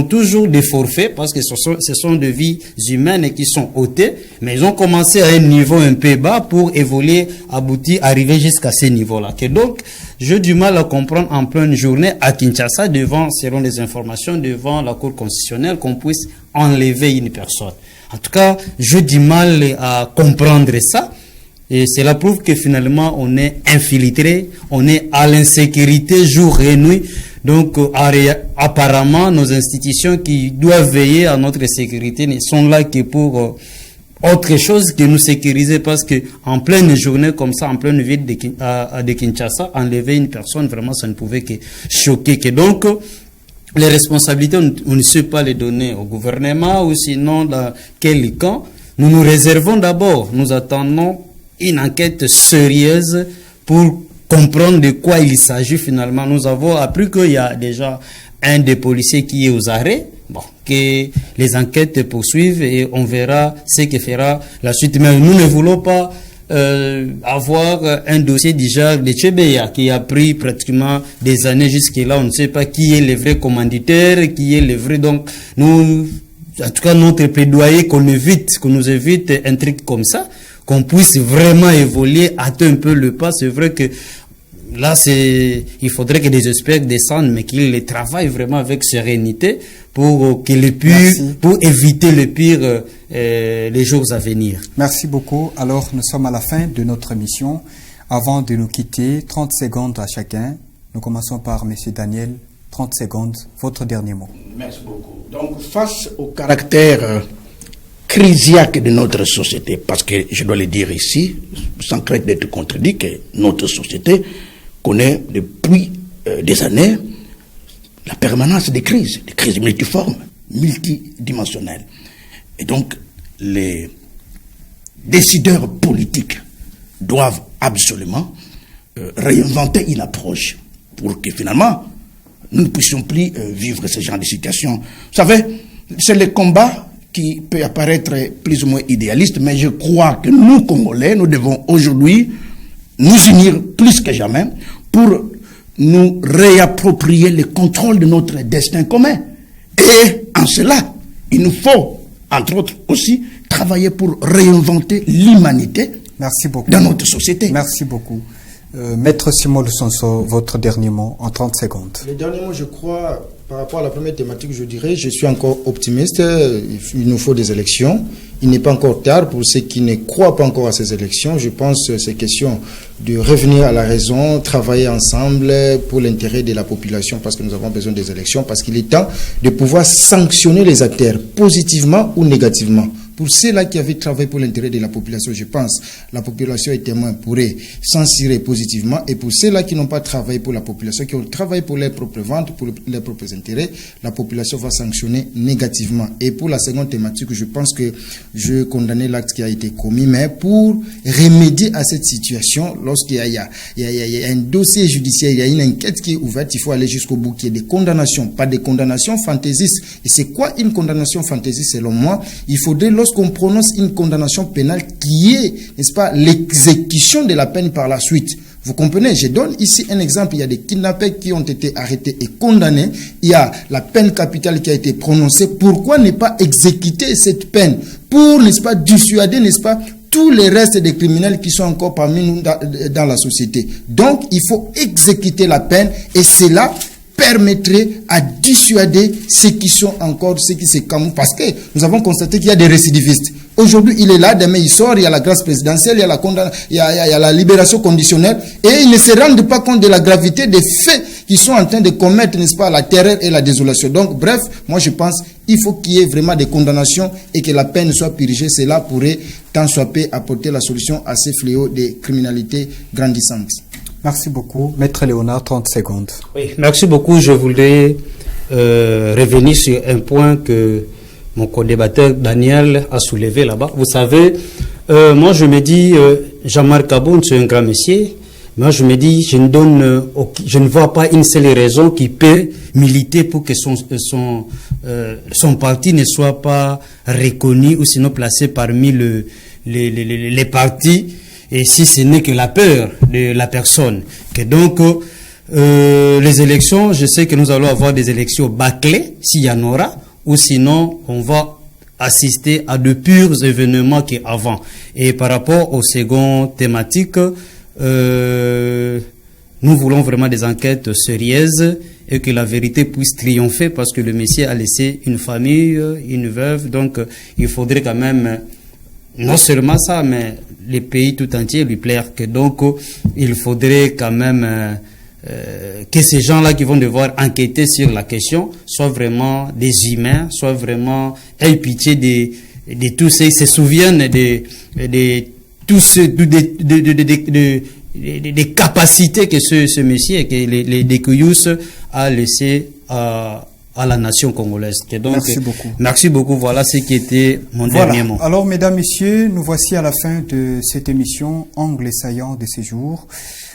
toujours des forfaits parce que ce sont des vies humaines qui sont ôtées, mais ils ont commencé à un niveau un peu bas pour évoluer, aboutir, arriver jusqu'à ce niveau-là. Et donc, j'ai du mal à comprendre en pleine journée à Kinshasa, selon les informations, devant la Cour constitutionnelle, qu'on puisse enlever une personne. En tout cas, j'ai du mal à comprendre ça. Et cela prouve que finalement, on est infiltré, on est à l'insécurité jour et nuit. Donc, apparemment, nos institutions qui doivent veiller à notre sécurité ne sont là que pour autre chose que nous sécuriser, parce que en pleine journée comme ça, en pleine ville de Kinshasa, enlever une personne, vraiment, ça ne pouvait que choquer. Que donc, les responsabilités, on ne sait pas les donner au gouvernement ou sinon dans quel camp. Nous nous réservons d'abord, nous attendons une enquête sérieuse pour comprendre de quoi il s'agit finalement. Nous avons appris qu'il y a déjà un des policiers qui est aux arrêts, bon, que les enquêtes poursuivent et on verra ce que fera la suite. Mais nous ne voulons pas avoir un dossier du genre de Tchebeya qui a pris pratiquement des années jusque-là. On ne sait pas qui est le vrai commanditaire, qui est le vrai. Donc, nous, en tout cas, notre plaidoyer qu'on nous évite un truc comme ça, qu'on puisse vraiment évoluer, hâter un peu le pas. C'est vrai que là, il faudrait que des experts descendent, mais qu'ils les travaillent vraiment avec sérénité pour pour éviter le pire les jours à venir. Merci beaucoup. Alors, nous sommes à la fin de notre émission. Avant de nous quitter, 30 secondes à chacun. Nous commençons par M. Daniel. 30 secondes, votre dernier mot. Merci beaucoup. Donc, face au caractère crisiaque de notre société, parce que je dois le dire ici, sans crainte d'être contredit, que notre société connaît depuis des années la permanence des crises multiformes, multidimensionnelles. Et donc, les décideurs politiques doivent absolument réinventer une approche pour que finalement, nous ne puissions plus vivre ce genre de situation. Vous savez, c'est le combat qui peut apparaître plus ou moins idéaliste, mais je crois que nous, Congolais, nous devons aujourd'hui nous unir plus que jamais pour nous réapproprier le contrôle de notre destin commun. Et en cela, il nous faut, entre autres aussi, travailler pour réinventer l'humanité dans notre société. Merci beaucoup. Maître Simon Lusonso, votre dernier mot en 30 secondes. Le dernier mot, je crois, par rapport à la première thématique, je dirais, je suis encore optimiste. Il nous faut des élections. Il n'est pas encore tard pour ceux qui ne croient pas encore à ces élections. Je pense que ces questions de revenir à la raison, travailler ensemble pour l'intérêt de la population, parce que nous avons besoin des élections, parce qu'il est temps de pouvoir sanctionner les acteurs positivement ou négativement. Pour ceux-là qui avaient travaillé pour l'intérêt de la population, je pense, la population est témoin, pourrait censurer positivement. Et pour ceux-là qui n'ont pas travaillé pour la population, qui ont travaillé pour leurs propres ventes, pour leurs propres intérêts, la population va sanctionner négativement. Et pour la seconde thématique, je pense que je condamnais l'acte qui a été commis, mais pour remédier à cette situation, lorsqu'il y a un dossier judiciaire, il y a une enquête qui est ouverte, il faut aller jusqu'au bout, qu'il y ait des condamnations, pas des condamnations fantaisistes. Et c'est quoi une condamnation fantaisiste selon moi? Il faudrait, lorsqu'on prononce une condamnation pénale, qui est, n'est-ce pas, l'exécution de la peine par la suite. Vous comprenez? Je donne ici un exemple. Il y a des kidnappés qui ont été arrêtés et condamnés. Il y a la peine capitale qui a été prononcée. Pourquoi ne pas exécuter cette peine pour, n'est-ce pas, dissuader, n'est-ce pas, tous les restes des criminels qui sont encore parmi nous dans la société? Donc, il faut exécuter la peine, et cela permettrait à dissuader ceux qui sont encore, ceux qui se camouflent, parce que nous avons constaté qu'il y a des récidivistes. Aujourd'hui, il est là, demain il sort, il y a la grâce présidentielle, il y a la libération conditionnelle, et ils ne se rendent pas compte de la gravité des faits qu'ils sont en train de commettre, n'est-ce pas, la terreur et la désolation. Donc, bref, moi je pense qu'il faut qu'il y ait vraiment des condamnations et que la peine soit purgée. Cela pourrait, tant soit peu, apporter la solution à ces fléaux de criminalité grandissante. Merci beaucoup. Maître Léonard, 30 secondes. Oui, merci beaucoup. Je voulais revenir sur un point que mon co-débatteur Daniel a soulevé là-bas. Vous savez, moi je me dis, Jean-Marc Aboun, c'est un grand monsieur. Moi je me dis, je ne vois pas une seule raison qui peut militer pour que son parti ne soit pas reconnu ou sinon placé parmi les partis. Et si ce n'est que la peur de la personne. Que donc, les élections, je sais que nous allons avoir des élections bâclées, s'il y en aura, ou sinon, on va assister à de purs événements qu'avant. Et par rapport aux secondes thématiques, nous voulons vraiment des enquêtes sérieuses et que la vérité puisse triompher, parce que le Messie a laissé une famille, une veuve, donc il faudrait quand même, non seulement ça, mais les pays tout entiers lui plaire. Que donc, il faudrait quand même que ces gens-là qui vont devoir enquêter sur la question soient vraiment des humains, soient vraiment aient pitié de tous ceux qui se souviennent des capacités que ce monsieur, que les Décoyous a laissé à la nation congolaise. Donc, merci beaucoup. Merci beaucoup. Voilà ce qui était mon dernier mot. Alors, mesdames, messieurs, nous voici à la fin de cette émission Angle saillant de ces jours.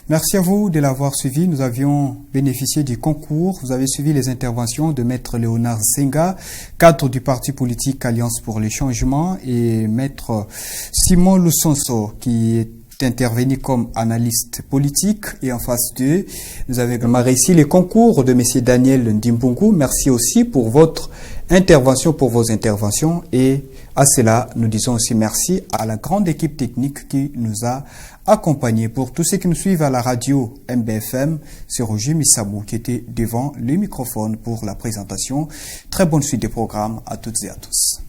Merci à vous de l'avoir suivi. Nous avions bénéficié du concours. Vous avez suivi les interventions de Maître Léonard Zenga, cadre du parti politique Alliance pour le changement, et Maître Simon Lusonso, qui est intervenu comme analyste politique. Et en face d'eux, nous avons également réussi les concours de M. Daniel Ndimbungu. Merci aussi pour votre intervention, pour vos interventions. Et à cela, nous disons aussi merci à la grande équipe technique qui nous a accompagnés. Pour tous ceux qui nous suivent à la radio MBFM, c'est Roger Missabou qui était devant le microphone pour la présentation. Très bonne suite des programmes à toutes et à tous.